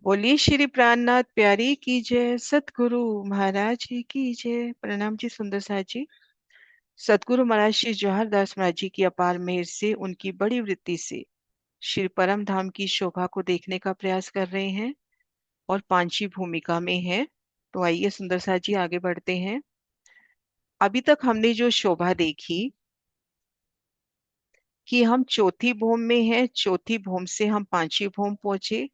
बोलिए श्री प्राणनाथ प्यारी की जय। सतगुरु महाराज जी की जय। प्रणाम जी सुंदर साहब जी। सतगुरु महाराज श्री जवाहर दास महाराज जी की अपार मेहर से, उनकी बड़ी वृत्ति से श्री परम धाम की शोभा को देखने का प्रयास कर रहे हैं और पांचवी भूमिका में है। तो आइए सुंदर साहब जी आगे बढ़ते हैं। अभी तक हमने जो शोभा देखी कि हम चौथी भूम में हैं, चौथी भूम से हम पांचवी भूम पहुंचे।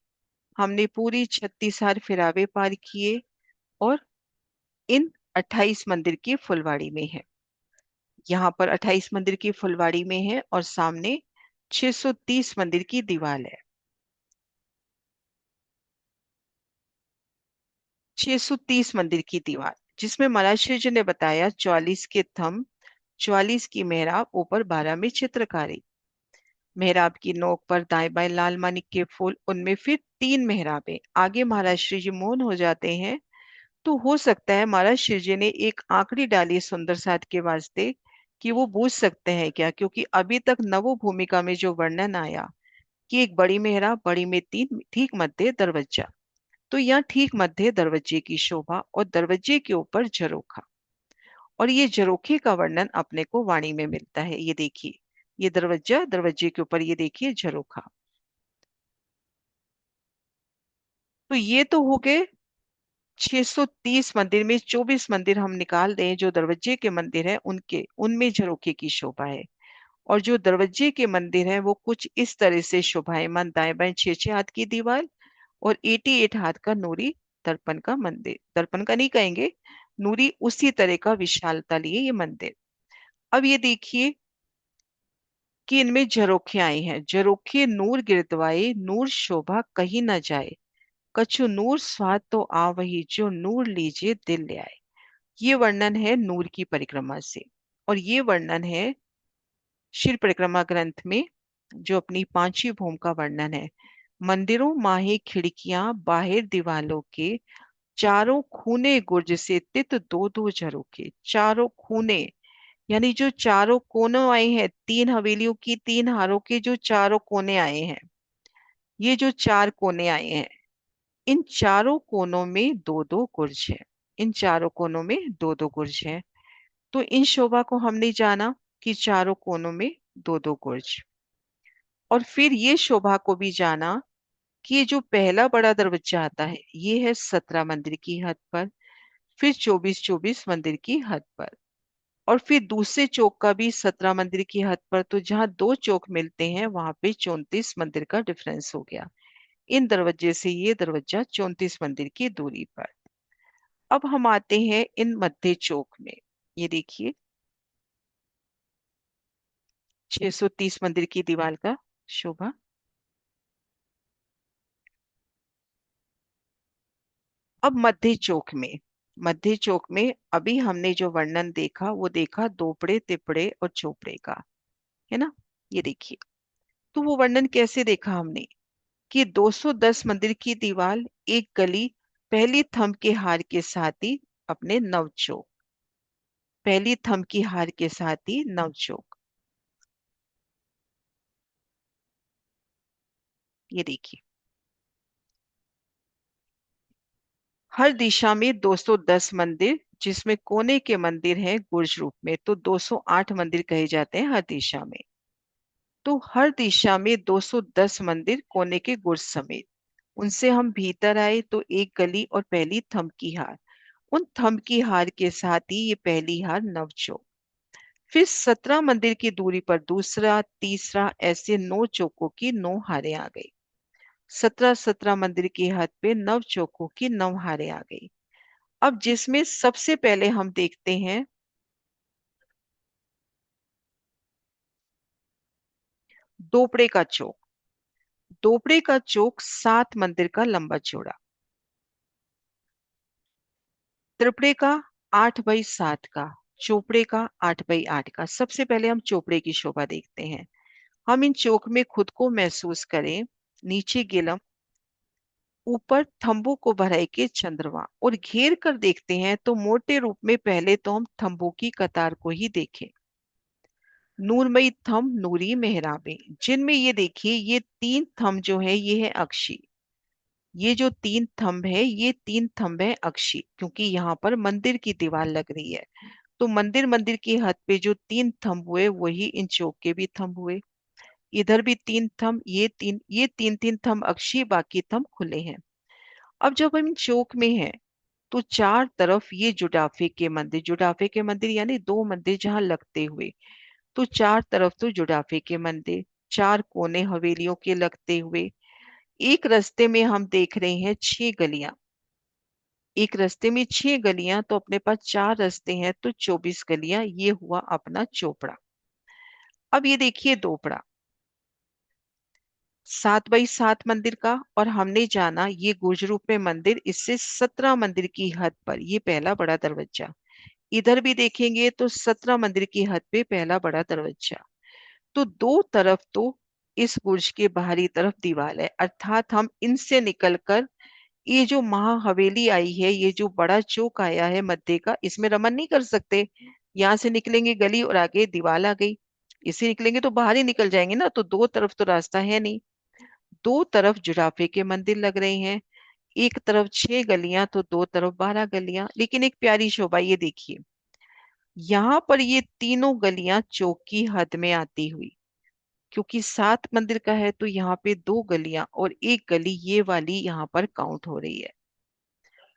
हमने पूरी 36 हार फिरावे पार किए और इन 28 मंदिर की फुलवाड़ी में है। यहाँ पर 28 मंदिर की फुलवाड़ी में है और सामने 630 मंदिर की दीवार है। 630 मंदिर की दीवार जिसमें महाराज श्री जी ने बताया 44 के थंब, 44 की मेहराब, ऊपर 12 में चित्रकारी। मेहराब की नोक पर दाएं बाएं लाल मानिक के फूल, उनमें फिर 3 मेहराबें। आगे महाराज श्री जी मौन हो जाते हैं। तो हो सकता है महाराज श्री जी ने एक आंकड़ी डाली सुंदर साथ के वास्ते कि वो बूझ सकते हैं क्या, क्योंकि अभी तक नवो भूमिका में जो वर्णन आया कि एक बड़ी मेहराब, बड़ी में 3, ठीक मध्य दरवाजा। तो यहाँ ठीक मध्य दरवाजे की शोभा और दरवाजे के ऊपर झरोखा, और ये झरोखे का वर्णन अपने को वाणी में मिलता है। ये देखिए, ये दरवाजा, दरवाजे के ऊपर ये देखिए झरोखा। तो ये तो हो गए 630 मंदिर में। 24 मंदिर हम निकाल दें जो दरवाजे के मंदिर है, उनके उनमें झरोखे की शोभा है। और जो दरवाजे के मंदिर है वो कुछ इस तरह से शोभायमान, दाएं बाएं 6-6 हाथ की दीवार और 88 हाथ का नूरी दर्पण का मंदिर। दर्पण का नहीं कहेंगे, नूरी उसी तरह का विशालता लिए ये मंदिर। अब ये देखिए कि इनमें झरोखे आए हैं। झरोखे नूर गिरदवाए, नूर शोभा कहीं न जाए। कछु नूर स्वाद तो आ वही, जो नूर लीजिए दिल ले आए। ये वर्णन है नूर की परिक्रमा से, और ये वर्णन है शिव परिक्रमा ग्रंथ में, जो अपनी पांचवी भूम का वर्णन है। मंदिरों माहे खिड़कियां, बाहर दीवालों के, चारों खूने गुर्ज से तित दो दो झरोखे। चारों खूने यानी जो चारों कोनों आए हैं, 3 हवेलियों की 3 हारों के जो चारों कोने आए हैं, ये जो 4 कोने आए हैं, इन चारों कोनों में दो दो गुर्ज है। इन चारों कोनों में दो दो गुर्ज है। तो इन शोभा को हमने जाना कि चारों कोनों में दो दो गुर्ज। और फिर ये शोभा को भी जाना कि ये जो पहला बड़ा दरवाजा आता है ये है 17 मंदिर की हद पर, फिर 24-24 मंदिर की हद पर, और फिर दूसरे चौक का भी 17 मंदिर की हद पर। तो जहां दो चौक मिलते हैं वहां पे 34 मंदिर का डिफरेंस हो गया। इन दरवाजे से ये दरवाजा 34 मंदिर की दूरी पर। अब हम आते हैं इन मध्य चौक में। ये देखिए 630 मंदिर की दीवार का शोभा। अब मध्य चौक में, मध्य चौक में अभी हमने जो वर्णन देखा वो देखा दोपड़े तिपड़े और चोपड़े का, है ना। ये देखिए, तो वो वर्णन कैसे देखा हमने कि 210 मंदिर की दीवार, एक गली, पहली थंब के हार के साथ ही अपने नव चौक, पहली थंब की हार के साथ ही नव चौक। ये देखिए, हर दिशा में 210 मंदिर, जिसमें कोने के मंदिर हैं गुर्ज रूप में, तो 208 मंदिर कहे जाते हैं हर दिशा में। तो हर दिशा में 210 मंदिर कोने के गुर्ज समेत। उनसे हम भीतर आए तो एक गली और पहली थंब की हार, उन थंब की हार के साथ ही ये पहली हार नवचौक। फिर 17 मंदिर की दूरी पर दूसरा, तीसरा, ऐसे 9 चौकों की 9 हारें आ गई। 17-17 मंदिर की हद पे 9 चौकों की 9 हारें आ गई। अब जिसमें सबसे पहले हम देखते हैं दोपड़े का चौक। दोपड़े का चौक 7 मंदिर का लंबा चौड़ा, त्रिपड़े का 8x7 का, चोपड़े का 8x8 का। सबसे पहले हम चोपड़े की शोभा देखते हैं। हम इन चौक में खुद को महसूस करें। नीचे गिलम, ऊपर थंबों को भराई के चंद्रमा, और घेर कर देखते हैं तो मोटे रूप में पहले तो हम थंबों की कतार को ही देखें। नूरमयी थंब, नूरी मेहराबें, जिनमें ये देखिए ये 3 थंब जो है ये है अक्षी। ये जो तीन थंब है, ये तीन थंब है अक्षी, क्योंकि यहाँ पर मंदिर की दीवार लग रही है। तो मंदिर मंदिर की हद पे जो तीन थंब हुए वही इन चौक के भी थंब हुए। इधर भी तीन थंब, ये तीन तीन थंब अक्षी, बाकी थंब खुले हैं। अब जब हम चौक में हैं तो चार तरफ ये जुडाफे के मंदिर, जुडाफे के मंदिर यानी दो मंदिर जहां लगते हुए, तो चार तरफ तो जुडाफे के मंदिर, चार कोने हवेलियों के लगते हुए। एक रास्ते में हम देख रहे हैं छह गलियां, एक रास्ते में छह गलियां, तो अपने पास चार रास्ते हैं तो 24 गलियां, ये हुआ अपना चोपड़ा। अब ये देखिए दोपड़ा, 7 बाई 7 मंदिर का, और हमने जाना ये गुर्ज रूप में मंदिर, इससे 17 मंदिर की हद पर ये पहला बड़ा दरवाजा। इधर भी देखेंगे तो 17 मंदिर की हद पे पहला बड़ा दरवाजा। तो दो तरफ तो इस बुर्ज के बाहरी तरफ दीवार है, अर्थात हम इनसे निकलकर ये जो महा हवेली आई है, ये जो बड़ा चौक आया है मध्य का, इसमें रमन नहीं कर सकते। यहाँ से निकलेंगे गली और आगे दीवार आ गई, इसे निकलेंगे तो बाहर ही निकल जाएंगे ना, तो दो तरफ तो रास्ता है नहीं। दो तरफ जुराफे के मंदिर लग रहे हैं, एक तरफ छह गलियां तो दो तरफ 12 गलियां, लेकिन एक प्यारी शोभा ये देखिए, यहाँ पर ये तीनों गलियां चौक की हद में आती हुई, क्योंकि 7 मंदिर का है तो यहाँ पे दो गलियां और एक गली ये वाली यहाँ पर काउंट हो रही है।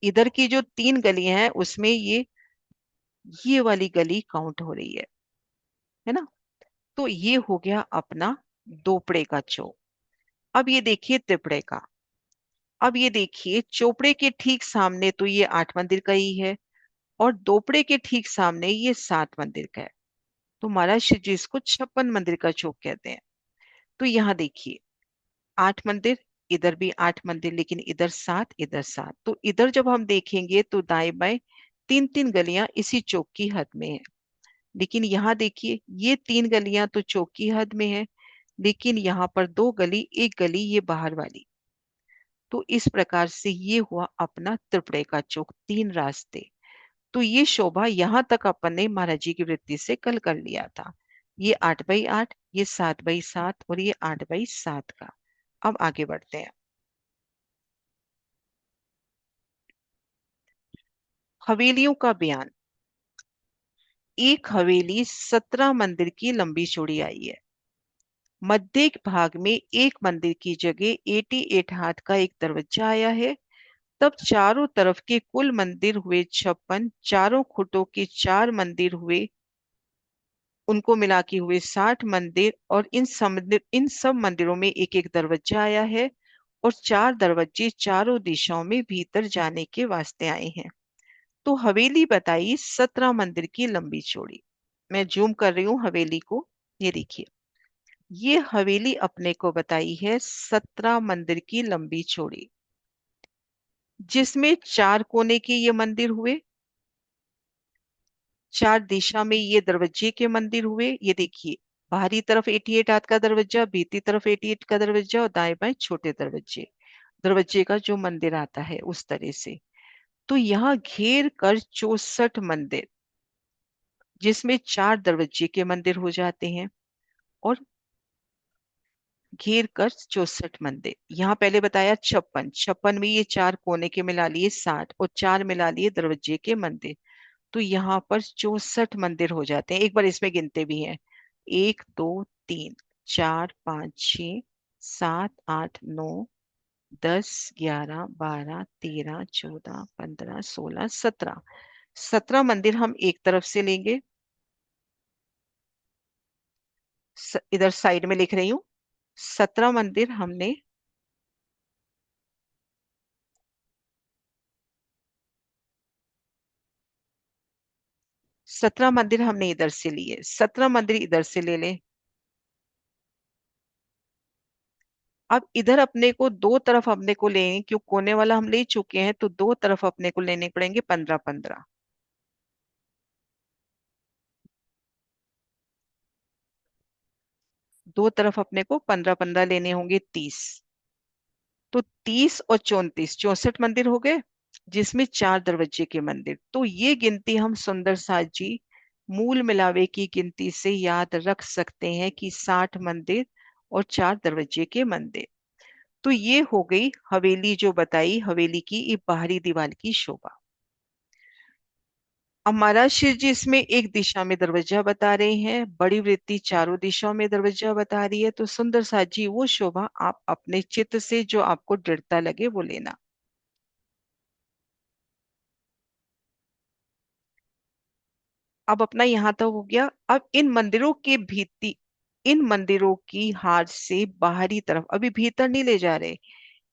इधर की जो तीन गलियां हैं उसमें ये वाली गली काउंट हो रही है ना। तो ये हो गया अपना दोपड़े का चौक। अब ये देखिए तिपड़े का। अब ये देखिए चोपड़े के ठीक सामने तो ये 8 मंदिर का ही है, और दोपड़े के ठीक सामने ये 7 मंदिर का है। तो महाराज श्री जी इसको 56 मंदिर का चौक कहते हैं। तो यहाँ देखिए 8 मंदिर, इधर भी 8 मंदिर, लेकिन इधर 7, इधर 7, तो इधर जब हम देखेंगे तो दाएं बाएं तीन तीन गलियां इसी चौक की हद में है। लेकिन यहाँ देखिए ये तीन गलियां तो चौक की हद में है, लेकिन यहाँ पर दो गली, एक गली ये बाहर वाली। तो इस प्रकार से ये हुआ अपना त्रिपुरे का चौक, तीन रास्ते। तो ये शोभा यहाँ तक अपन ने महाराज जी की वृत्ति से कल कर लिया था। ये 8 बाई 8, ये 7 बाई 7 और ये 8 बाई 7 का। अब आगे बढ़ते हैं। हवेलियों का बयान। एक हवेली 17 मंदिर की लंबी चौड़ी आई है। मध्य भाग में एक मंदिर की जगह 88 हाथ का एक दरवाजा आया है। तब चारों तरफ के कुल मंदिर हुए 56, चारों खुटों के चार मंदिर हुए, उनको मिला के हुए 60 मंदिर, और इन सब मंदिरों में एक एक दरवाजा आया है, और चार दरवाजे चारों दिशाओं में भीतर जाने के वास्ते आए हैं। तो हवेली बताई 17 मंदिर की लंबी चौड़ी। मैं जूम कर रही हूँ हवेली को, ये देखिए, ये हवेली अपने को बताई है 17 मंदिर की लंबी चौड़ी, जिसमें चार कोने के ये मंदिर हुए, चार दिशा में ये दरवाजे के मंदिर हुए। ये देखिए बाहरी तरफ 88 हाथ का दरवाजा, भीतरी तरफ 88 का दरवाजा, और दाएं बाएं छोटे दरवाजे, दरवाजे का जो मंदिर आता है उस तरह से। तो यहाँ घेर कर 64 मंदिर, जिसमें चार दरवाजे के मंदिर हो जाते हैं, और घेर कर 64 मंदिर। यहाँ पहले बताया 56, 56 में ये चार कोने के मिला लिए 60, और चार मिला लिए दरवाजे के मंदिर, तो यहाँ पर 64 मंदिर हो जाते हैं। एक बार इसमें गिनते भी हैं, 1 2 3 4 5 6 7 8 9 10 11 12 13 14 15 16 17। 17 मंदिर हम एक तरफ से लेंगे, इधर साइड में लिख रही हूँ। 17 मंदिर हमने 17 मंदिर हमने इधर से लिए, 17 मंदिर इधर से ले लें। अब इधर अपने को दो तरफ अपने को लेंगे, क्यों कोने वाला हम ले चुके हैं, तो दो तरफ अपने को लेने पड़ेंगे 15 15। दो तरफ अपने को 15 15 लेने होंगे, 30। तो 30 और 34, 64 मंदिर हो गए, जिसमें चार दरवाजे के मंदिर। तो ये गिनती हम सुंदर साज जी मूल मिलावे की गिनती से याद रख सकते हैं कि 60 मंदिर और चार दरवाजे के मंदिर। तो ये हो गई हवेली, जो बताई हवेली की ये बाहरी दीवार की शोभा। अब महाराज शिव जी इसमें एक दिशा में दरवाजा बता रहे हैं, बड़ी वृत्ति चारों दिशाओं में दरवाजा बता रही है। तो सुंदर साजी वो शोभा आप अपने चित्त से जो आपको दृढ़ता लगे वो लेना। अब अपना यहाँ तक हो गया। अब इन मंदिरों के भीति, इन मंदिरों की हार से बाहरी तरफ, अभी भीतर नहीं ले जा रहे,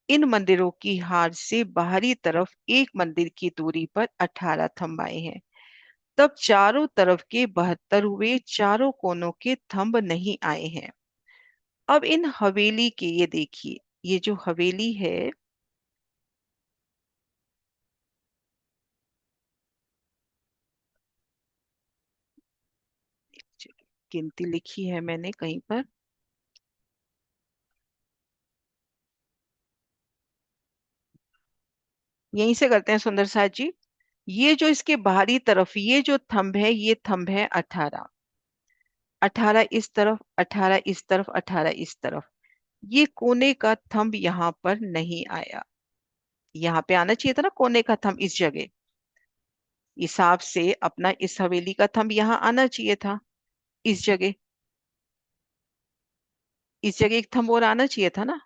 इन मंदिरों की हार से बाहरी तरफ एक मंदिर की दूरी पर 18 थंब आए हैं। तब चारों तरफ के 72 हुए, चारों कोनों के थंब नहीं आए हैं। अब इन हवेली के, ये देखिए, ये जो हवेली है, गिनती लिखी है मैंने कहीं पर, यहीं से करते हैं सुंदर साथ जी। ये जो इसके बाहरी तरफ ये जो थंब है, ये थंब है 18। 18 इस तरफ, 18 इस तरफ, 18 इस तरफ। ये कोने का थंब यहाँ पर नहीं आया। यहाँ पे आना चाहिए था ना कोने का थंब, इस जगह हिसाब से अपना इस हवेली का थंब यहाँ आना चाहिए था, इस जगह, इस जगह एक थंब और आना चाहिए था ना।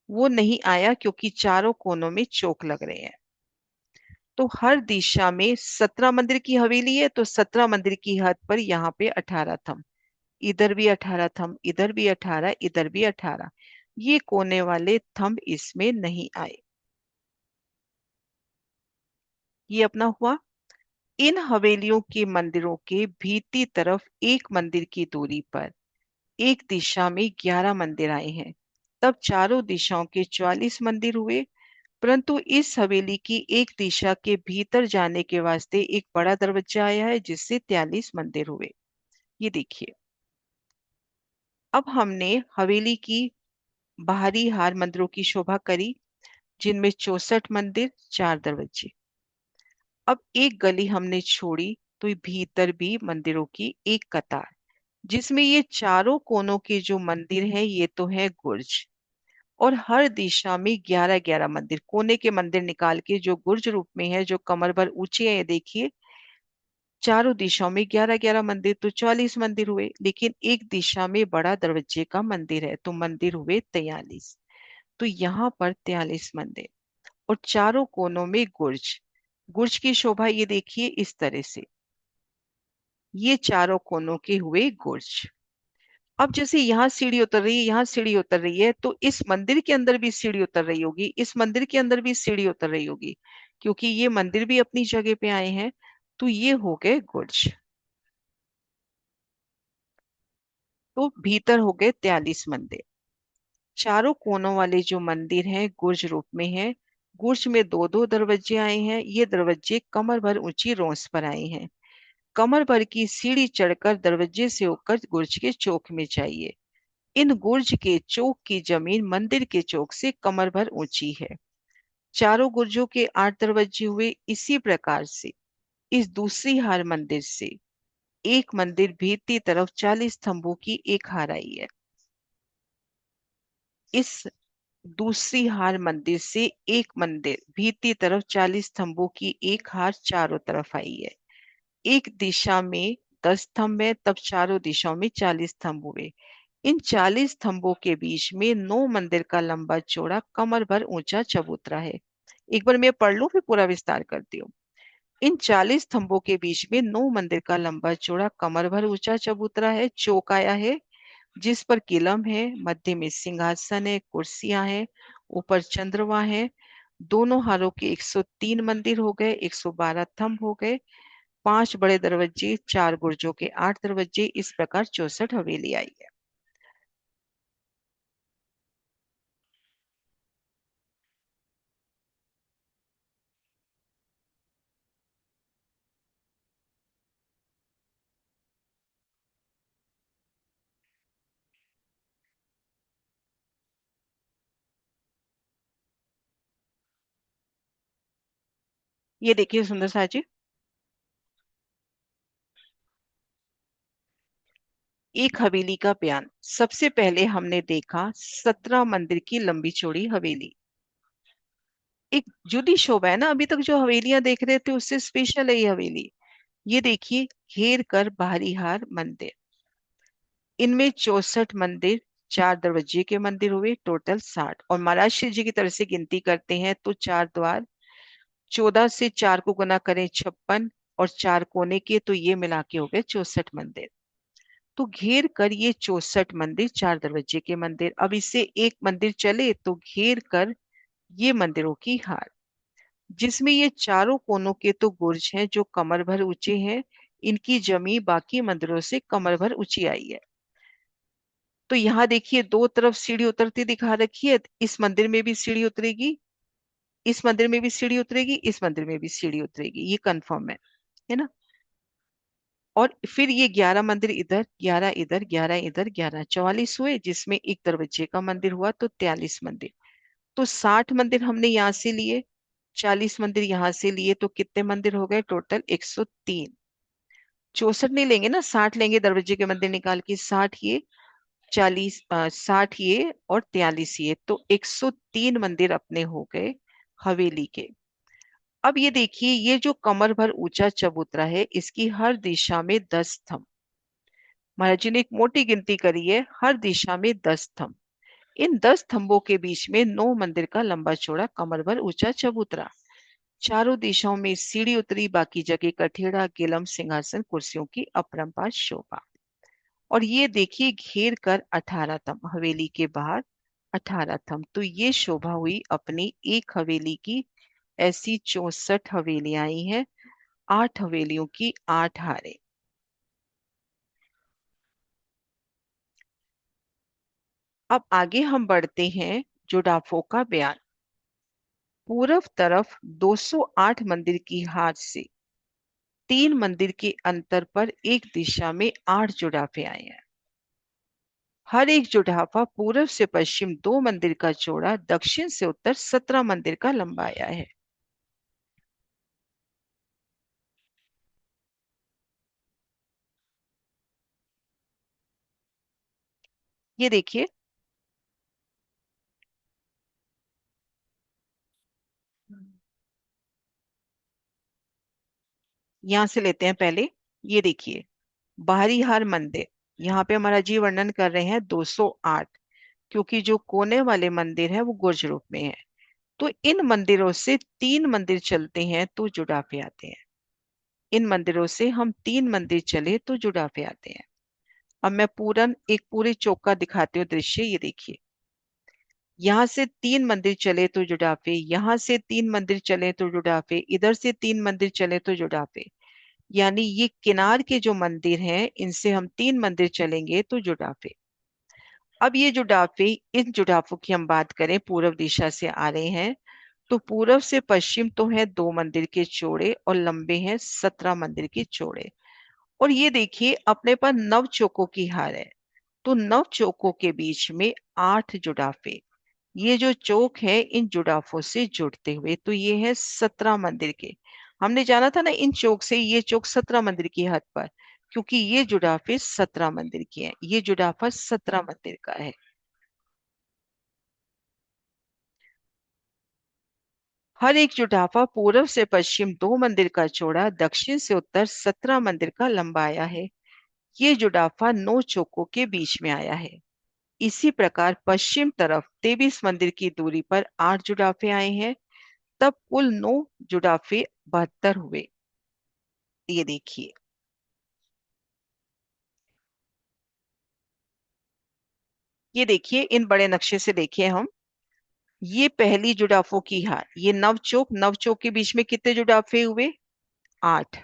वो नहीं आया क्योंकि चारों कोनों में चोक लग रहे हैं। तो हर दिशा में 17 मंदिर की हवेली है, तो 17 मंदिर की हद पर यहाँ पे 18 थंब, इधर भी 18 थंब, इधर भी 18, इधर भी 18। ये कोने वाले थंब इसमें नहीं आए। ये अपना हुआ। इन हवेलियों के मंदिरों के भीती तरफ एक मंदिर की दूरी पर एक दिशा में 11 मंदिर आए हैं। तब चारों दिशाओं के 44 मंदिर हुए। परंतु इस हवेली की एक दिशा के भीतर जाने के वास्ते एक बड़ा दरवाजा आया है, जिससे 43 मंदिर हुए। ये देखिए, अब हमने हवेली की बाहरी हार मंदिरों की शोभा करी, जिनमें 64 मंदिर, 4 दरवाजे। अब एक गली हमने छोड़ी, तो भीतर भी मंदिरों की एक कतार, जिसमें ये चारों कोनों के जो मंदिर हैं ये तो है गुर्ज। और हर दिशा में 11-11 मंदिर, कोने के मंदिर निकाल के जो गुर्ज रूप में है, जो कमर भर ऊंचे हैं, ये देखिए, चारों दिशाओं में 11-11 मंदिर, तो 44 मंदिर हुए। लेकिन एक दिशा में बड़ा दरवाजे का मंदिर है, तो मंदिर हुए 43। तो यहाँ पर 43 मंदिर, और चारों कोनों में गुर्ज। गुर्ज की शोभा ये देखिए इस तरह से, ये चारों कोनों के हुए गुर्ज। अब जैसे यहाँ सीढ़ी उतर रही है, यहाँ सीढ़ी उतर रही है, तो इस मंदिर के अंदर भी सीढ़ी उतर रही होगी, इस मंदिर के अंदर भी सीढ़ी उतर रही होगी, क्योंकि ये मंदिर भी अपनी जगह पे आए हैं। तो ये हो गए गुर्ज। तो भीतर हो गए 43 मंदिर। चारों कोनों वाले जो मंदिर हैं गुर्ज रूप में हैं। गुर्ज में दो दो दरवाजे आए हैं, ये दरवाजे कमर भर ऊंची रोंस पर आए हैं। कमर भर की सीढ़ी चढ़कर दरवाजे से होकर गुर्ज के चौक में जाइए। इन गुर्ज के चौक की जमीन मंदिर के चौक से कमर भर ऊंची है। चारों गुर्जों के 8 दरवाजे हुए। इसी प्रकार से इस दूसरी हार मंदिर से एक मंदिर भीतरी तरफ 40 स्तंभों की एक हार आई है। इस दूसरी हार मंदिर से एक मंदिर भीतरी तरफ 40 स्तंभों की एक हार चारों तरफ आई है। एक दिशा में 10 स्तंभ है, तब चारों दिशाओं में 40 स्तंभ हुए। इन 40 स्तंभों के बीच में 9 मंदिर का लंबा चौड़ा कमर भर ऊंचा चबूतरा है। एक बार मैं पढ़ लूं फिर पूरा विस्तार करती हूँ। इन 40 स्तंभों के बीच में 9 मंदिर का लंबा चौड़ा कमर भर ऊंचा चबूतरा है। चौकाया है, जिस पर किलम है, मध्य में सिंहासन है, कुर्सियां हैं, ऊपर चंद्रमा है। दोनों हारों के 103 मंदिर हो गए, 112 थंब हो गए, 5 बड़े दरवाजे, 4 गुर्जों के 8 दरवाजे, इस प्रकार 64 हवेली आई है। ये देखिए सुंदर सा जी, एक हवेली का बयान। सबसे पहले हमने देखा 17 मंदिर की लंबी चौड़ी हवेली। एक जुदी शोभा है ना, अभी तक जो हवेलियां देख रहे थे उससे स्पेशल है ये हवेली। ये देखिए, घेर कर बाहरी हार मंदिर। इनमें 64 मंदिर, 4 दरवाजे के मंदिर हुए, टोटल 60। और महाराज शिव जी की तरफ से गिनती करते हैं तो 4 द्वार, 14 से 4 को गुना करें 56, और 4 कोने के, तो ये मिला के हो गए 64 मंदिर। तो घेर कर ये 64 मंदिर, 4 दरवाजे के मंदिर। अब इससे एक मंदिर चले तो घेर कर ये मंदिरों की हार, जिसमें ये चारों कोनों के तो बुर्ज हैं जो कमर भर ऊंचे हैं। इनकी जमी बाकी मंदिरों से कमर भर ऊंची आई है। तो यहाँ देखिए, दो तरफ सीढ़ी उतरती दिखा रखी है। इस मंदिर में भी सीढ़ी उतरेगी, इस मंदिर में भी सीढ़ी उतरेगी, इस मंदिर में भी सीढ़ी उतरेगी, ये कंफर्म है ना। और फिर ये 11 मंदिर इधर, 11 इधर, 11 इधर, 11, 44 हुए, जिसमें एक दरवाजे का मंदिर हुआ तो 43 मंदिर। तो 60 मंदिर हमने यहाँ से लिए, 40 मंदिर यहाँ से लिए, तो कितने मंदिर हो गए टोटल? 103। 64 नहीं लेंगे ना, 60 लेंगे दरवाजे के मंदिर निकाल के। 60 ये, 40, 60 ये, और 43 ये, तो 103 मंदिर अपने हो गए हवेली के। अब ये देखिए, ये जो कमर भर ऊंचा चबूतरा है, इसकी हर दिशा में 10 स्तंभ। महाराज जी ने एक मोटी गिनती करी है, हर दिशा में 10 स्तंभ। इन 10 स्तंभों के बीच में 9 मंदिर का लंबा चौड़ा कमर भर ऊंचा चबूतरा। चारों दिशाओं में सीढ़ी उतरी, बाकी जगह कठेड़ा, गिलम, सिंहासन, कुर्सियों की अपरंपार शोभा। और ये देखिए, घेर कर 18 थंब, हवेली के बाहर 18 थंब। तो ये शोभा हुई अपनी एक हवेली की। ऐसी 64 हवेलियां आई हैं, 8 हवेलियों की 8 हारें। अब आगे हम बढ़ते हैं। जुडाफों का बयान। पूरब तरफ 208 मंदिर की हार से 3 मंदिर के अंतर पर एक दिशा में 8 जुड़ाफे आए हैं। हर एक जुड़ाफा पूरब से पश्चिम 2 मंदिर का चौड़ा, दक्षिण से उत्तर 17 मंदिर का लंबा आया है। ये देखिए, यहां से लेते हैं पहले। ये देखिए, बाहरी हार मंदिर, यहाँ पे हमारा जी वर्णन कर रहे हैं 208, क्योंकि जो कोने वाले मंदिर है वो गुर्ज रूप में है। तो इन मंदिरों से 3 मंदिर चलते हैं तो जुड़ाफे आते हैं। इन मंदिरों से हम 3 मंदिर चले तो जुड़ाफे आते हैं। अब मैं एक पूरे चौक का दिखाती हूँ दृश्य। ये देखिए, यहाँ से 3 मंदिर चले तो जुड़ाफे, यहाँ से 3 मंदिर चले तो जुड़ाफे, इधर से 3 मंदिर चले तो जुड़ाफे। यानी ये किनार के जो मंदिर हैं, इनसे हम 3 मंदिर चलेंगे तो जुड़ाफे। अब ये जुड़ाफे, इन जुड़ाफों की हम बात करें, पूर्व दिशा से आ रहे हैं। तो पूरब से पश्चिम तो है 2 मंदिर के चौड़े, और लंबे हैं 17 मंदिर के चौड़े। और ये देखिए, अपने पास 9 चौकों की हार है। तो 9 चौकों के बीच में 8 जुड़ाफे। ये जो चौक है इन जुड़ाफों से जुड़ते हुए, तो ये है 17 मंदिर के। हमने जाना था ना, इन चौक से ये चौक 17 मंदिर की हद पर, क्योंकि ये जुड़ाफे 17 मंदिर के हैं। ये जुड़ाफा 17 मंदिर का है। हर एक जुटाफा पूरब से पश्चिम 2 मंदिर का चौड़ा, दक्षिण से उत्तर 17 मंदिर का लंबा आया है। ये जुटाफा 9 चौकों के बीच में आया है। इसी प्रकार पश्चिम तरफ 23 मंदिर की दूरी पर 8 जुटाफे आए हैं। तब कुल 9 जुटाफे 72 हुए। ये देखिए, ये देखिए, इन बड़े नक्शे से देखिए हम। ये पहली जुटाफों की हार, ये नवचौक, नवचौक के बीच में कितने जुटाफे हुए? 8।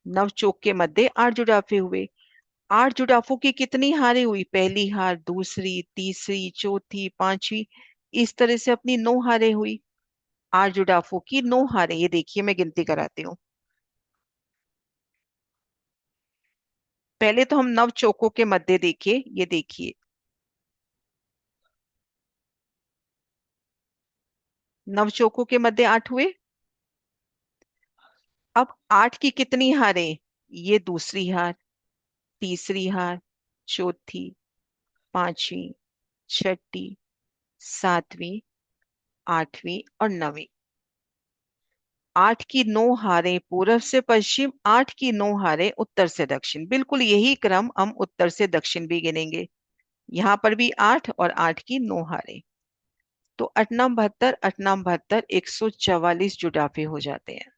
नवचौक के मध्य 8 जुटाफे हुए। 8 जुटाफों की कितनी हारें हुई? पहली हार, दूसरी, तीसरी, चौथी, पांचवी, इस तरह से अपनी 9 हारें हुई। 8 जुटाफों की 9 हारें। ये देखिए, मैं गिनती कराती हूँ। पहले तो हम नव चौकों के मध्य देखिए। ये देखिए, नव चौकों के मध्य 8 हुए। अब 8 की कितनी हारें? ये दूसरी हार, तीसरी हार, चौथी, पांचवी, छठी, सातवीं, आठवीं और नवीं। 8 की 9 हारें पूर्व से पश्चिम, 8 की 9 हारें उत्तर से दक्षिण। बिल्कुल यही क्रम हम उत्तर से दक्षिण भी गिनेंगे। यहाँ पर भी 8 और 8 की 9 हारें। तो अठनाम बहत्तर, अठनाम बहत्तर, 144 जुटाफे हो जाते हैं।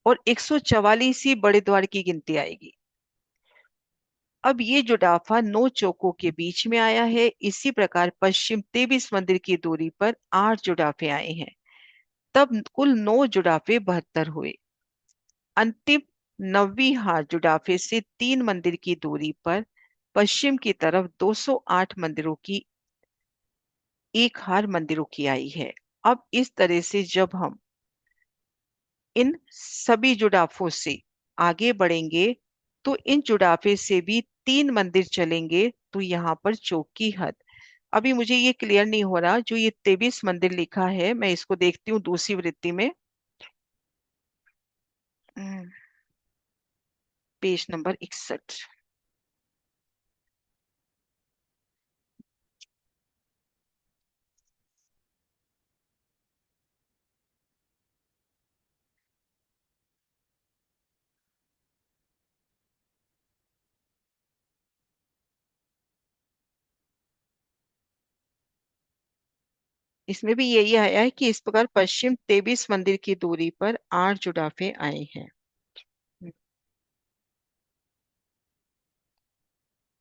और 144 ही बड़े द्वार की गिनती आएगी। अब ये जुटाफा 9 चौकों के बीच में आया है। इसी प्रकार पश्चिम 23 मंदिर की दूरी पर 8 जुटाफे आए हैं। तब कुल 9 जुटाफे 72 हुए। अंतिम 9वीं हार जुटाफे से 3 मंदिर की दूरी पर पश्चिम की तरफ 208 मंदिरों की एक हार मंदिरों की आई है। अब इस तरह से जब हम इन सभी जुड़ाफों से आगे बढ़ेंगे तो इन जुड़ाफे से भी 3 मंदिर चलेंगे तो यहाँ पर चौक की हद। अभी मुझे ये क्लियर नहीं हो रहा, जो ये 23 मंदिर लिखा है, मैं इसको देखती हूँ दूसरी वृत्ति में। Page number 61। इसमें भी यही आया है कि इस प्रकार पश्चिम 23 मंदिर की दूरी पर 8 जुड़ाफे आए हैं।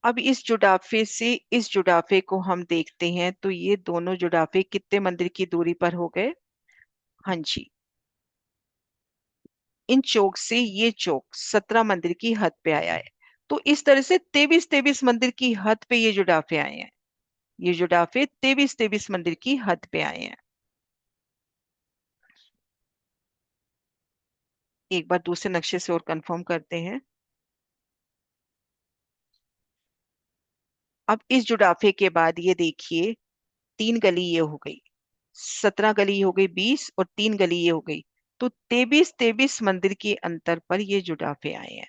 अब इस जुड़ाफे से इस जुड़ाफे को हम देखते हैं तो ये दोनों जुड़ाफे कितने मंदिर की दूरी पर हो गए? हाँ जी, इन चौक से ये चौक 17 मंदिर की हद पे आया है। तो इस तरह से 23 मंदिर की हद पे ये जुड़ाफे आए हैं। ये जुड़ाफे 23 मंदिर की हद पे आए हैं। एक बार दूसरे नक्शे से और कंफर्म करते हैं। अब इस जुड़ाफे के बाद ये देखिए, 3 गली ये हो गई, 17 गली हो गई, 20 और 3 गली ये हो गई। तो 23 मंदिर के अंतर पर ये जुड़ाफे आए हैं।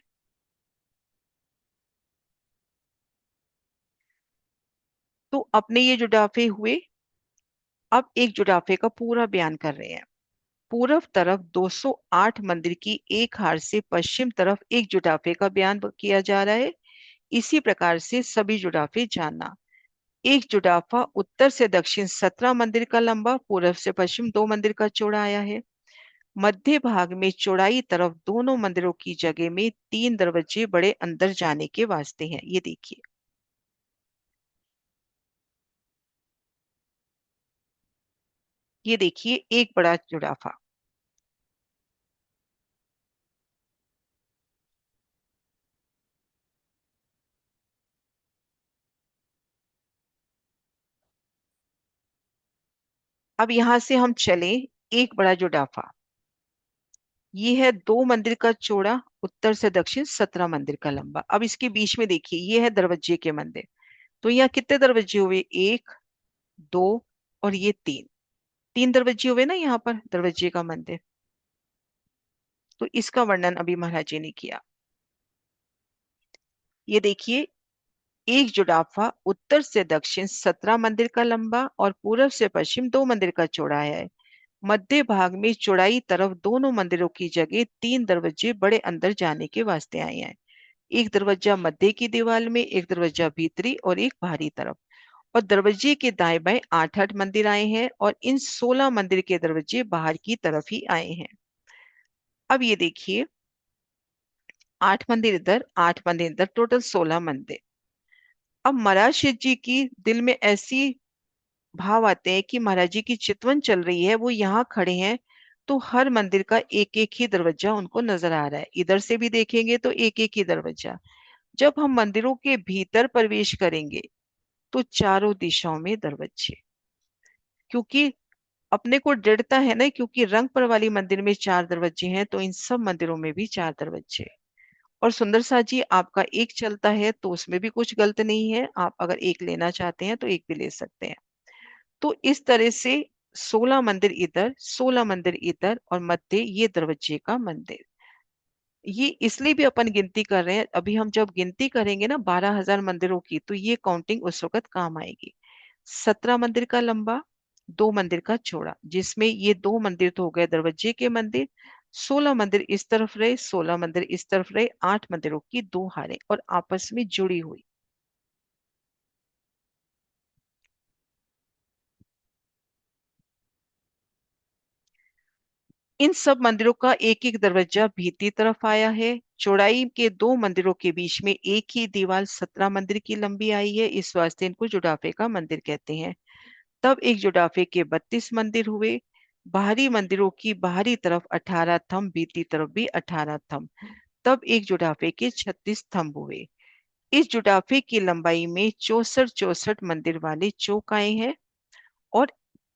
तो अपने ये जुड़ाफे हुए। अब एक जुड़ाफे का पूरा बयान कर रहे हैं। पूर्व तरफ 208 मंदिर की एक हार से पश्चिम तरफ एक जुड़ाफे का बयान किया जा रहा है। इसी प्रकार से सभी जुड़ाफे जानना। एक जुड़ाफा उत्तर से दक्षिण 17 मंदिर का लंबा, पूर्व से पश्चिम 2 मंदिर का चौड़ा आया है। मध्य भाग में चौड़ाई तरफ दोनों मंदिरों की जगह में 3 दरवाजे बड़े अंदर जाने के वास्ते हैं। ये देखिए, ये देखिए एक बड़ा जुड़ाफा। अब यहां से हम चले, एक बड़ा जुड़ाफा ये है 2 मंदिर का चौड़ा, उत्तर से दक्षिण 17 मंदिर का लंबा। अब इसके बीच में देखिए, ये है दरवाजे के मंदिर। तो यहाँ कितने दरवाजे हुए? 1, 2 और ये 3। 3 दरवाजे हुए ना यहाँ पर दरवाजे का मंदिर। तो इसका वर्णन अभी महाराज जी ने किया। ये देखिए, एक जुड़ाफा उत्तर से दक्षिण 17 मंदिर का लंबा और पूर्व से पश्चिम 2 मंदिर का चौड़ा है। मध्य भाग में चौड़ाई तरफ दोनों मंदिरों की जगह 3 दरवाजे बड़े अंदर जाने के वास्ते आए हैं। एक दरवाजा मध्य की दीवार में, एक दरवाजा भीतरी और एक बाहरी तरफ। और दरवाजे के दाएं बाएं 8-8 मंदिर आए हैं और इन 16 मंदिर के दरवाजे बाहर की तरफ ही आए हैं। अब ये देखिए, 8 मंदिर इधर, 8 मंदिर इधर, टोटल 16 मंदिर। अब महाराज शिव जी की दिल में ऐसी भाव आते हैं कि महाराज जी की चितवन चल रही है, वो यहाँ खड़े हैं। तो हर मंदिर का एक एक ही दरवाजा उनको नजर आ रहा है। इधर से भी देखेंगे तो एक एक ही दरवाजा। जब हम मंदिरों के भीतर प्रवेश करेंगे तो चारों दिशाओं में दरवाजे। क्योंकि अपने को दृढ़ता है ना, क्योंकि रंगपुर वाली मंदिर में 4 दरवाजे हैं, तो इन सब मंदिरों में भी 4 दरवाजे। और सुंदर सा जी, आपका एक चलता है तो उसमें भी कुछ गलत नहीं है। आप अगर एक लेना चाहते हैं तो एक भी ले सकते हैं। तो इस तरह से 16 मंदिर इधर, 16 मंदिर इधर और मध्य ये दरवाजे का मंदिर। ये इसलिए भी अपन गिनती कर रहे हैं, अभी हम जब गिनती करेंगे ना 12,000 मंदिरों की, तो ये काउंटिंग उस वक्त काम आएगी। 17 मंदिर का लंबा, 2 मंदिर का चौड़ा, जिसमें ये 2 मंदिर तो हो गए दरवाजे के मंदिर, 16 मंदिर इस तरफ रहे, 16 मंदिर इस तरफ रहे, 8 मंदिरों की 2 हारें और आपस में जुड़ी हुई। इन सब मंदिरों का एक एक दरवाजा भीतरी तरफ आया है। चौड़ाई के 2 मंदिरों के बीच में एक ही दीवार 17 मंदिर की लंबी आई है, इस वास्ते इनको जुड़ाफे का मंदिर कहते हैं। तब एक जुड़ाफे के 32 मंदिर हुए। बाहरी मंदिरों की बाहरी तरफ 18 थंब, भीतरी तरफ भी 18 थंब। तब एक जुड़ाफे के 36 थंब हुए। इस जुड़ाफे की लंबाई में 64 64 मंदिर वाले चौक आए हैं, और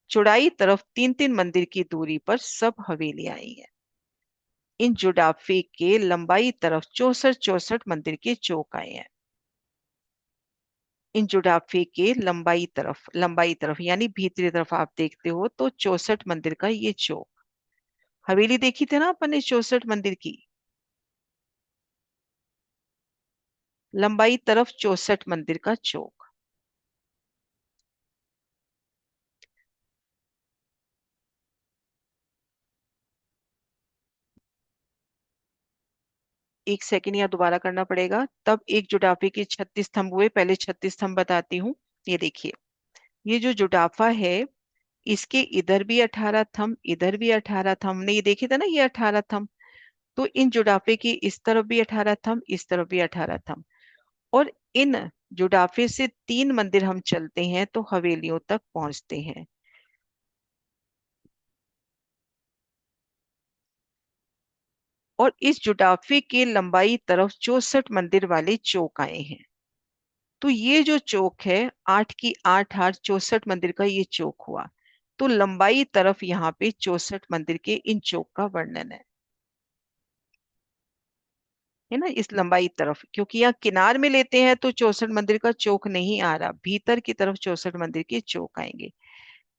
चौड़ाई तरफ 3 3 मंदिर की दूरी पर सब हवेलियां आई हैं। इन जुड़ाफे के लंबाई तरफ 64 64 मंदिर के चौक आए हैं। इन जुड़ाफे के लंबाई तरफ यानी भीतरी तरफ आप देखते हो तो 64 मंदिर का ये चौक। हवेली देखी थी ना अपन ने 64 मंदिर की। लंबाई तरफ 64 मंदिर का चौक। एक सेकंड यहाँ दोबारा करना पड़ेगा। तब एक जुड़ाफे के 36 थंब हुए, पहले 36 थंब बताती हूँ। ये देखिए, ये जो जुड़ाफा है, इसके इधर भी 18 थंब, इधर भी 18 थंब, हमने ये देखे थे ना, ये 18 थंब। तो इन जुड़ाफे की इस तरफ भी 18 थंब, इस तरफ भी 18 थंब। और इन जुड़ाफे से 3 मंदिर हम चलते हैं तो हवेलियों तक पहुंचते हैं। और इस जुड़ाफे के लंबाई तरफ 64 मंदिर वाले चौक आए हैं। तो ये जो चौक है, 8 की 8 हार 64 मंदिर का ये चौक हुआ। तो लंबाई तरफ यहाँ पे 64 मंदिर के इन चौक का वर्णन है ना, इस लंबाई तरफ, क्योंकि यहाँ किनार में लेते हैं तो 64 मंदिर का चौक नहीं आ रहा, भीतर की तरफ 64 मंदिर के चौक आएंगे।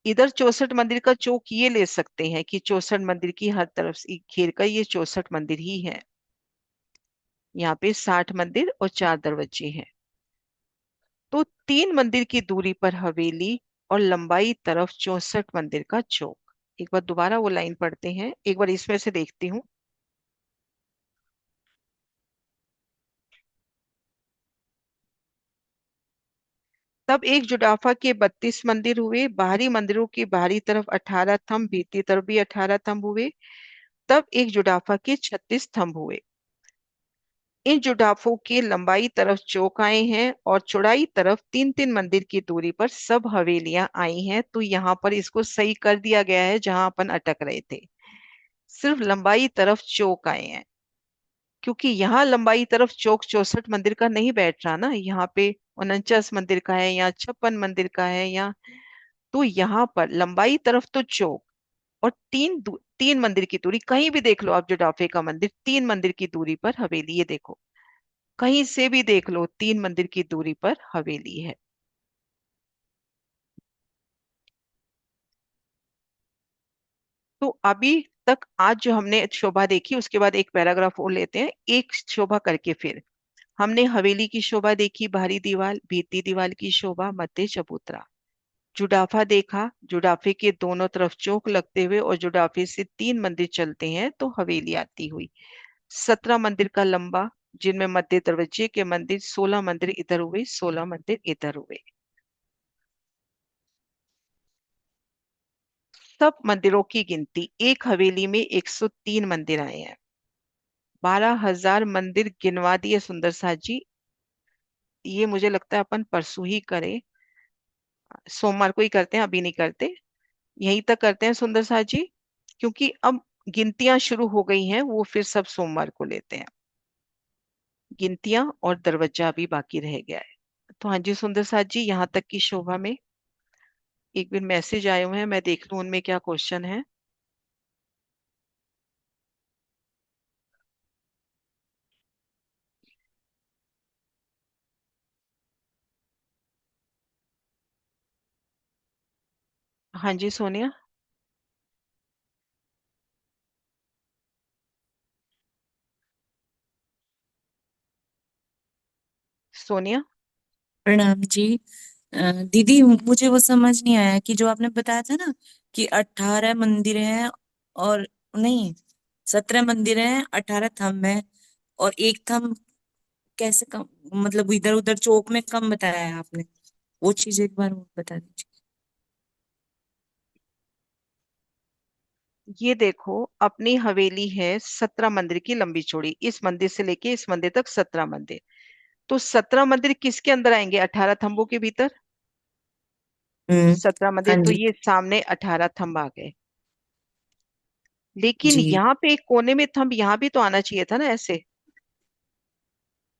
इधर 64 मंदिर का चौक ये ले सकते हैं कि 64 मंदिर की हर तरफ से घेर कर ये 64 मंदिर ही है। यहाँ पे 60 मंदिर और 4 दरवाजे हैं। तो 3 मंदिर की दूरी पर हवेली, और लंबाई तरफ 64 मंदिर का चौक। एक बार दोबारा वो लाइन पढ़ते हैं, एक बार इसमें से देखती हूँ। तब एक जुड़ाफा के 32 मंदिर हुए। बाहरी मंदिरों की बाहरी तरफ 18 थंब, भीतरी तरफ भी 18 थंब हुए। तब एक जुड़ाफा के 36 थंब हुए। इन जुड़ाफों की लंबाई तरफ चौक आए हैं, और चौड़ाई तरफ 3 3 मंदिर की दूरी पर सब हवेलियां आई हैं। तो यहाँ पर इसको सही कर दिया गया है जहां अपन अटक रहे थे। सिर्फ लंबाई तरफ चौक आए हैं, क्योंकि यहाँ लंबाई तरफ चौक 64 मंदिर का नहीं बैठ रहा ना, यहाँ पे 49 मंदिर का है या 56 मंदिर का है या। तो यहाँ पर लंबाई तरफ तो चौक, और 3 मंदिर की दूरी, कहीं भी देख लो आप जुड़ाफे का मंदिर, 3 मंदिर की दूरी पर हवेली, ये देखो, कहीं से भी देख लो 3 मंदिर की दूरी पर हवेली है। तो अभी तक आज जो हमने शोभा देखी, उसके बाद एक पैराग्राफ और लेते हैं, एक शोभा करके फिर। हमने हवेली की शोभा देखी, बाहरी दीवार, भीतरी दीवार की शोभा, मध्य चबूतरा। जुड़ाफा देखा, जुड़ाफे के दोनों तरफ चौक लगते हुए, और जुड़ाफे से 3 मंदिर चलते हैं तो हवेली आती हुई। 17 मंदिर का लंबा, जिनमें मध्य दरवाजे के मंदिर, 16 मंदिर इधर हुए, 16 मंदिर इधर हुए। सब मंदिरों की गिनती, एक हवेली में 103 मंदिर आए हैं। 12,000 मंदिर गिनवा दिए सुंदर साथ जी। ये मुझे लगता है अपन परसों ही करें, सोमवार को ही करते हैं, अभी नहीं करते। यहीं तक करते हैं सुंदर साथ जी, क्योंकि अब गिनतियां शुरू हो गई हैं, वो फिर सब सोमवार को लेते हैं। गिनतियां और दरवाजा भी बाकी रह गया है। तो हाँ जी सुंदर साथ जी, यहाँ तक की शोभा में एक दिन मैसेज आए हुए हैं, मैं देख लूं उनमें क्या क्वेश्चन है। हाँ जी सोनिया। सोनिया। प्रणाम जी। दीदी मुझे वो समझ नहीं आया कि जो आपने बताया था ना कि 18 मंदिर हैं, और नहीं, 17 मंदिर हैं, 18 थंब है, और एक थंब कैसे कम, मतलब इधर उधर चौक में कम बताया है आपने। वो चीज एक बार और बता दीजिए। ये देखो, अपनी हवेली है 17 मंदिर की लंबी चौड़ी, इस मंदिर से लेके इस मंदिर तक 17 मंदिर। तो 17 मंदिर किसके अंदर आएंगे? 18 थंबों के भीतर। हम्म। 17 मंदिर, हाँ तो जी। ये सामने 18 थंब आ गए। लेकिन जी यहाँ पे एक कोने में थंब यहाँ भी तो आना चाहिए था ना, ऐसे।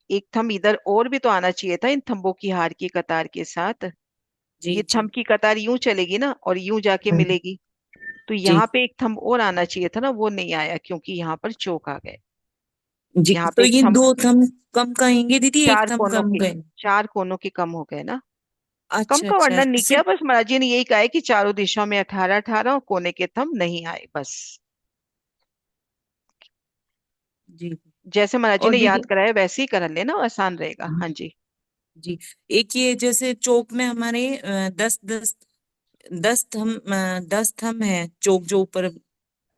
एक थंब इधर और भी तो आना चाहिए था, इन थंबों की हार की कतार के साथ। जी ये जी। थंब की कतार यूं चलेगी ना, और यूं जाके हम्म। मिलेगी। तो जी यहाँ पे एक थंब और आना चाहिए था ना, वो नहीं आया क्योंकि यहाँ पर चौक आ गए। जी। यहाँ पे तो एक ये थंब, दो थंब कम कहेंगे दीदी, एक चार थंब कोनों कम के, गए? 4 कोनों के कम हो गए ना। कम अच्छा का अच्छा, वर्णन नहीं किया, सिर्फ। बस महाराज जी ने यही कहा है कि चारों दिशाओं में 18 18 और कोने के थंब नहीं आए, बस। जी। जैसे महाराज जी और ने दीदी। याद कराया वैसे ही कर लेना, आसान रहेगा। हाँ जी। जी। एक ये जैसे चौक में हमारे 10 10 10 थंब है, चौक जो ऊपर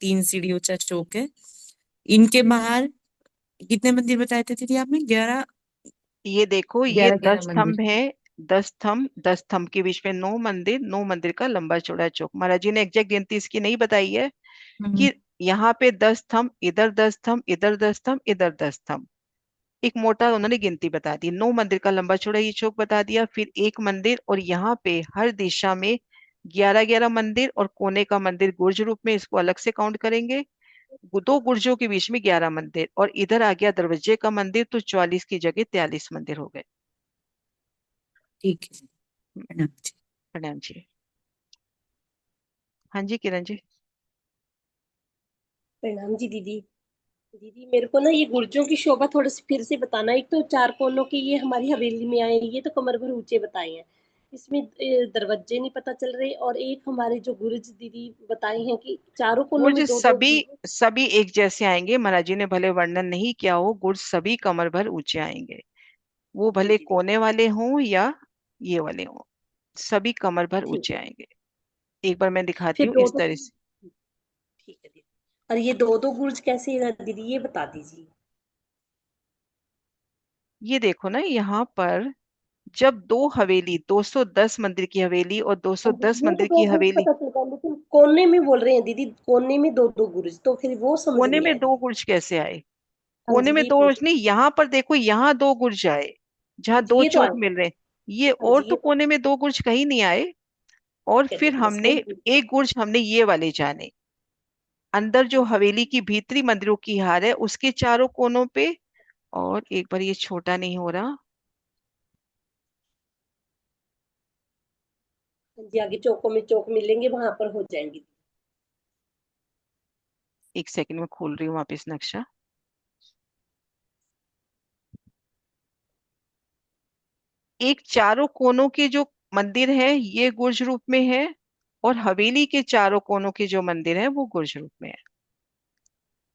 3 सीढ़ी ऊंचा चौक है, इनके बाहर कितने मंदिर बताए थे दीदी आपने? 11? ये देखो, ये 11 11 दस थंब मंदिर। है। 10 थंब, 10 थंब के बीच में 9 मंदिर, 9 मंदिर का लंबा चौड़ा चौक। महाराज जी ने एग्जैक्ट गिनती इसकी नहीं बताई है हम्म। कि यहाँ पे 10 थंब, इधर 10 थंब, इधर 10 थंब, इधर 10 थंब। एक मोटा उन्होंने गिनती बता दी, 9 मंदिर का लंबा चौड़ा ये चौक बता दिया, फिर एक मंदिर, और यहाँ पे हर दिशा में 11 11 मंदिर, और कोने का मंदिर गुर्ज रूप में, इसको अलग से काउंट करेंगे। दो गुर्जों के बीच में 11 मंदिर, और इधर आ गया दरवाजे का मंदिर, तो 44 की जगह 43 मंदिर हो गए। ठीक है। हम्म, प्रणाम जी। प्रणाम जी। हाँ जी किरण जी। प्रणाम जी दीदी। दीदी मेरे को ना ये गुर्जों की शोभा थोड़ी सी फिर से बताना। एक तो चार कोनों के ये हमारी हवेली में आए, ये तो कमर भर ऊंचे बताए हैं। इसमें दरवाजे नहीं पता चल रहे, और एक हमारे जो गुर्ज दीदी बताए हैं कि चारों कोनों गुर्ज में दो दो सभी, हैं। सभी एक जैसे आएंगे। महाराज जी ने भले वर्णन नहीं किया हो, गुर्ज सभी कमर भर ऊंचे आएंगे। वो जी भले दीदी। कोने वाले हों या ये वाले हों, सभी कमर भर ठीक ऊंचे है। आएंगे। एक बार मैं दिखाती फिर हूँ दो इस दो। तरह से। ठीक है दीदी। और ये दो दो गुर्ज कैसे है दीदी, ये बता दीजिए। ये देखो ना, यहाँ पर जब दो हवेली, 210 मंदिर की हवेली और हाँ 210 जी, वो तो मंदिर दो की गुर्ज हवेली। पता चलता है, लेकिन कोने में बोल रहे हैं दीदी, कोने में दो दो गुर्ज, तो फिर वो समझ कोने नहीं में आया दो दीदी। गुर्ज कैसे आए? हाँ कोने जी, में ये दो पूछ गुर्ज रही नहीं, यहाँ पर देखो, यहाँ दो गुर्ज आए, हूँ। जहाँ जी दो ये तो चौक आए। मिल रहे हैं। ये हाँ और जी, तो ये तो कोने में दो गुर्ज कहीं नहीं आए। और ठीक है फिर दीदी, बस हमने वही। एक गुर्ज, हमने ये वाले जाने, अंदर जो हवेली की भीतरी मंदिरों की हार है उसके चारों कोनों पे। और एक बार, ये छोटा नहीं हो रहा, हाँ जी, आगे चौकों में चौक मिलेंगे, वहां पर हो जाएंगे। एक सेकंड में खोल रही हूँ वापिस नक्शा। एक चारों कोनों के जो मंदिर है ये गुर्ज रूप में है, और हवेली के चारों कोनों के जो मंदिर है वो गुर्ज रूप में है।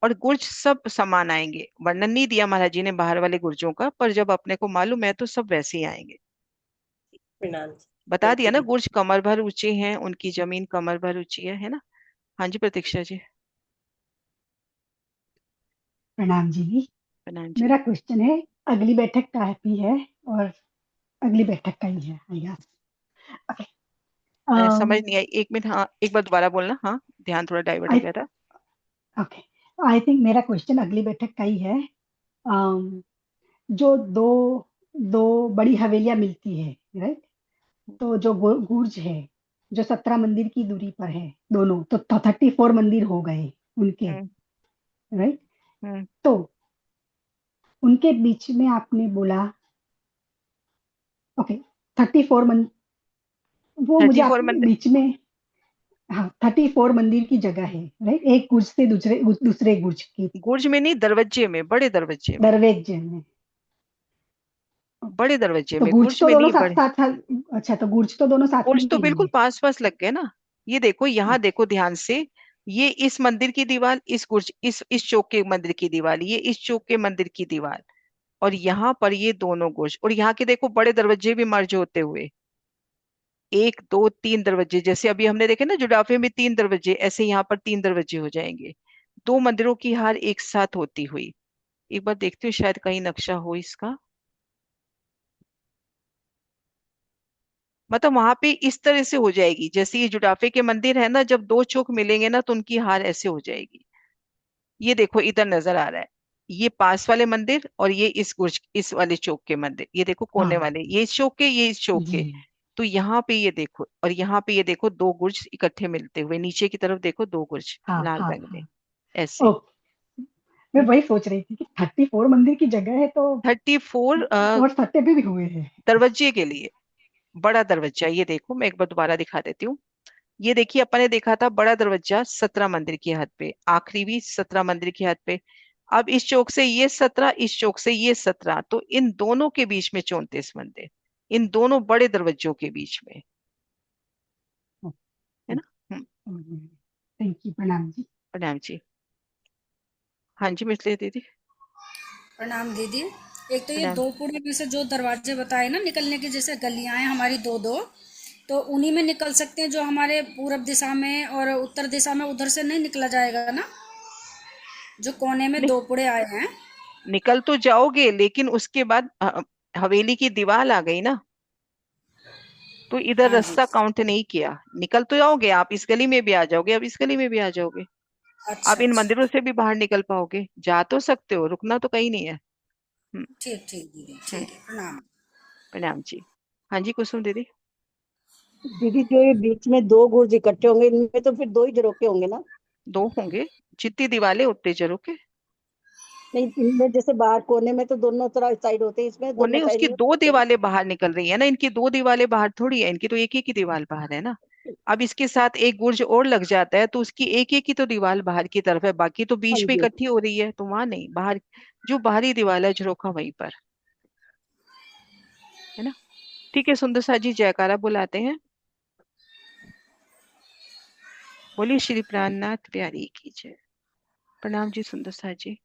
और गुर्ज सब समान आएंगे, वर्णन नहीं दिया महाराज जी ने बाहर वाले गुर्जों का, पर जब अपने को मालूम है तो सब वैसे ही आएंगे। प्रणाम जी। बता थैंक दिया यू ना, दीदी। गुर्ज कमर भर ऊंचे हैं, उनकी जमीन कमर भर ऊंची है ना। हाँ जी प्रतीक्षा जी। प्रणाम जी। प्रणाम जी। मेरा क्वेश्चन है, अगली बैठक का ही है, और अगली बैठक का ही है, आई गेस। ओके। समझ नहीं आई, एक मिनट, हाँ एक बार दोबारा बोलना, हाँ ध्यान थोड़ा डाइवर्ट हो आई गया था। ओके, आई थिंक मेरा क्वेश्चन अगली बैठक का ही है। um, जो दो दो बड़ी हवेलियां मिलती है, राइट? तो जो गुर्ज है, जो 17 मंदिर की दूरी पर है, दोनों तो 34 मंदिर हो गए उनके, हम्म। राइट? हम्म। तो उनके बीच में आपने बोला, ओके, 34 वो मुझे 34 आप मंदिर। बीच में, हाँ, 34 मंदिर की जगह है, राइट? एक गुर्ज से दूसरे दूसरे गुर्ज की, गुर्ज में नहीं, दरवाजे में, बड़े दरवाजे में। दरवेज में। बड़े दरवाजे तो में, गुर्ज गुर्ज तो में दोनों नहीं, साथ बड़े। साथ है। अच्छा, तो गुर्ज तो दोनों साथ गुर्ज में तो ही बिल्कुल है। पास पास लग गए ना। ये देखो, यहाँ देखो ध्यान से, ये इस मंदिर की दीवार, इस गुर्ज, इस चौक के मंदिर की दीवार, ये इस चौक के मंदिर की दीवार, और यहाँ पर ये दोनों गुर्ज, और यहाँ के देखो बड़े दरवाजे भी मर्ज होते हुए, एक दो तीन दरवाजे, जैसे अभी हमने देखे ना जुडाफे में तीन दरवाजे, ऐसे यहाँ पर तीन दरवाजे हो जाएंगे। दो मंदिरों की हार एक साथ होती हुई। एक बार देखती हूँ शायद कहीं नक्शा हो इसका। मतलब वहां पे इस तरह से हो जाएगी, जैसे ये जुडाफे के मंदिर है ना, जब दो चौक मिलेंगे ना तो उनकी हार ऐसे हो जाएगी। ये देखो इधर नजर आ रहा है, ये पास वाले मंदिर और ये इस गुर्ज इस वाले चौक के मंदिर, ये देखो कोने हाँ वाले, ये इस चौक के ये इस चौक जी। के। तो यहाँ पे ये देखो, और यहाँ पे ये देखो दो गुर्ज इकट्ठे मिलते हुए, नीचे की तरफ देखो दो गुर्ज हाँ लाल हाँ रंग में हाँ। ऐसे। ओके। मैं वही सोच रही थी कि 34 मंदिर की जगह है तो 34 और सत्य भी हुए हैं। दरवाजे के लिए बड़ा दरवाजा, ये देखो मैं एक बार दोबारा दिखा देती हूँ। ये देखिए अपन ने देखा था बड़ा दरवाजा 17 मंदिर की हद पे, आखिरी भी 17 मंदिर की हद पे। अब इस चौक से ये 17, इस चौक से ये 17, तो इन दोनों के बीच में 34 मंदिर, इन दोनों बड़े दरवाजों के बीच में, है ना। थैंक यू, प्रणाम जी। प्रणाम जी। हाँ जी मिथिला दीदी। प्रणाम दीदी। एक तो ये प्रणाम। दो पुड़ी में से जो दरवाजे बताए ना निकलने की, जैसे गलियां हैं हमारी दो दो, तो उन्हीं में निकल सकते हैं जो हमारे पूरब दिशा में और उत्तर दिशा में, उधर से नहीं निकला जाएगा ना, जो कोने में नहीं, दो पुड़े आए हैं। निकल तो जाओगे लेकिन उसके बाद हवेली की दीवार आ गई ना, तो इधर हाँ जी। रास्ता काउंट नहीं किया। निकल तो जाओगे आप, इस गली में भी आ जाओगे, अब इस गली में भी आ जाओगे। आप अच्छा इन अच्छा। मंदिरों से भी बाहर निकल पाओगे, जा तो सकते हो, रुकना तो कहीं नहीं है। हम्म। ठीक ठीक दीदी, हम्म। ठीक है, प्रणाम। प्रणाम जी। हाँ जी कुसुम दीदी। दीदी जो ये बीच में दो गुर्ज इकट्ठे होंगे, इनमें तो फिर दो ही झरोखे होंगे ना? दो होंगे, जितनी दीवारें उतने जरोगे। नहीं, इनमें जैसे बाहर कोने में तो दोनों तरह साइड होते हैं, इसमें वो दोनों नहीं, साइड उसकी नहीं दो होते? दीवारें बाहर निकल रही है ना, इनकी दो दीवारें बाहर थोड़ी है, इनकी तो एक ही दीवार बाहर है ना। अब इसके साथ एक गुर्ज और लग जाता है तो उसकी एक ही तो दीवार बाहर की तरफ है, बाकी तो हाँ बीच में जी। इकट्ठी हो रही है, तो वहां नहीं, बाहर जो बाहरी दीवार है झरोखा वहीं पर, है ना। ठीक है, सुंदर सा जी जयकारा बुलाते हैं। बोलिए श्री प्राणनाथ प्यारी की जय। प्रणाम जी सुंदर सा जी।